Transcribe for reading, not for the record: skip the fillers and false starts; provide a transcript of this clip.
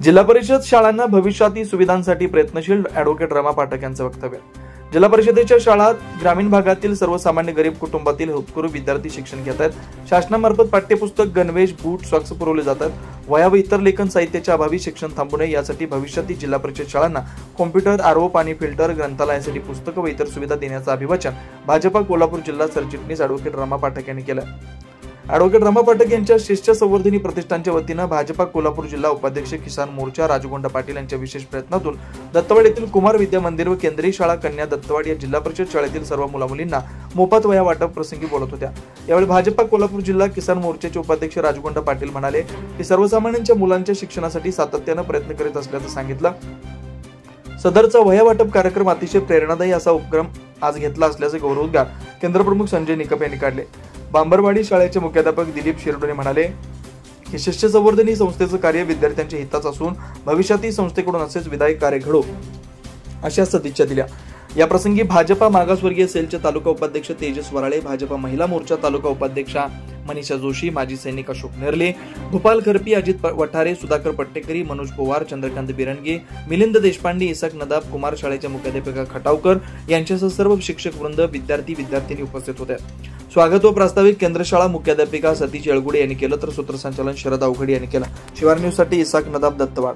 जिल्हा परिषद शाळांना भविष्यातील सुविधांसाठी प्रयत्नशील ॲडव्होकेट रमा पाठक यांचं वक्तव्य। जिल्हा परिषदेच्या शाळा ग्रामीण भागातील सर्वसामान्य गरीब कुटुंबातील होतकरू विद्यार्थी शिक्षण घेत आहेत। शासनामार्फत पाठ्यपुस्तक, गणवेश, बूट, सॉक्स पुरवले जातात। वह्या व इतर लेखन साहित्याच्या अभावी शिक्षण थांबू नये यासाठी भविष्यातील जिल्हा परिषद शाळांना कॉम्प्युटर, आरओ, पाणी फिल्टर, ग्रंथालयासाठी पुस्तकं व इतर सुविधा देण्याचं अभिवाचन भाजपा कोल्हापूर जिल्हा सरचिटणीस ॲडव्होकेट रमा पाठक यांनी केलं। ॲडव्होकेट रमा पाठक यांच्या शिष्य संवर्धनी प्रतिष्ठानच्या वतीनं भाजपा कोल्हापूर जिल्हा उपाध्यक्ष किसान मोर्चा राजगोंडा पाटील यांच्या विशेष प्रयत्नातून दत्तवाड येथील कुमार विद्या मंदिर व केंद्रीय शाळा कन्या दत्तवाड या जिल्हा परिषद शाळेतील सर्व मुलामुलींना मोफत वह्या वाटप प्रसंगी बोलत होत्या। यावेळी भाजपा कोल्हापूर जिल्हा किसान मोर्चाचे उपाध्यक्ष राजगोंडा पाटील म्हणाले की सर्वसामान्यांच्या मुलांच्या शिक्षणासाठी सातत्यानं प्रयत्न करीत असल्याचं सांगितलं। सदरचा वह्या वाटप कार्यक्रम अतिशय प्रेरणादायी असा उपक्रम आज घेतला असल्याचे गौरवोद्गार केंद्रप्रमुख संजय निकप यांनी काढले। बांबरवाडी शाळेचे मुख्याध्यापक दिलीप शिरडोणे म्हणाले की शिष्य संवर्धनी संस्थेचं कार्य विद्यार्थ्यांच्या हिताचं असून भविष्यातही संस्थेकडून असेच विधायक कार्य घडो अशा सदिच्छा दिल्या। या प्रसंगी भाजपा मागासवर्गीय सेलचे तालुका उपाध्यक्ष तेजस वराळे, भाजपा महिला मोर्चा तालुका उपाध्यक्षा मनीषा जोशी, माजी सैनिक अशोक नेरले, भूपाल खरपी, अजित वठारे, सुधाकर पट्टेकरी, मनोज पवार, चंद्रकांत बिरंगे, मिलिंद देशपांडे, इसाक नदाब, कुमार शाळेच्या मुख्याध्यापिका खटावकर यांच्यासह सर्व शिक्षक वृंद, विद्यार्थी उपस्थित होते। स्वागत व प्रास्ताविक केंद्र शाळा मुख्याध्यापिका सतीश येळगुडे यांनी केलं तर सूत्रसंचालन शरद अवघडे यांनी केलं। शिवार न्यूज साठी इसाक नदाब, दत्तवाड।